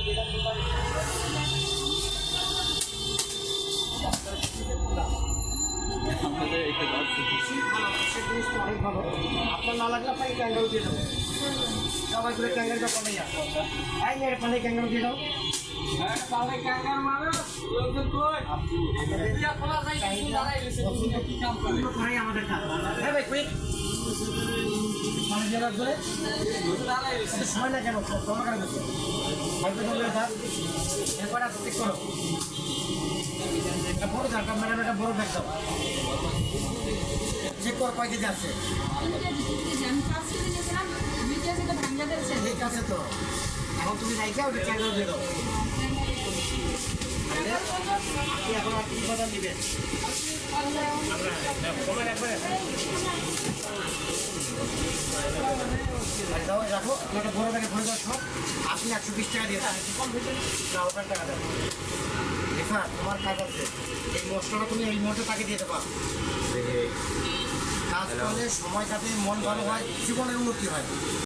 অনেক ভালো। আপনার না লাগলে আপনাকে ক্যাঙ্গারু দিয়ে দেবো। সবাই করে ক্যাঙ্গারুটা পানি আসো। এই মেয়ের পানি ক্যাঙ্গারু দিয়ে দাও। আমাদের কাজ। হ্যাঁ ভাই কুইক। পানি দিয়ে রাখবে। সময় না কেন তোমার কাছে অল্প জলের ভাত এরপর আপনি চেক করো। এটা বড় জায়গা ম্যাডাম, এটা বড় ব্যাগ দাও। চেক কর কয় কেজি আছে। ঠিক আছে তো, এখন তুমি রাইখা ওটা ক্যাঙ্গারু দিয়ে দাও। আপনি এখন আর কি কথা দিবেন দাও, রাখো একটা বড় ব্যাগে ভরে দাও সব। আপনি 120 টাকা দিয়ে দেন, ওটার টাকা দেন। রেখা তোমার কাজ আছে, এই মশলাটা তুমি এই মুহূর্তে তাকে দিয়ে দেবা। কাজ করলে সময় কাটে, মন ভালো হয়, জীবনের উন্নতি হয়।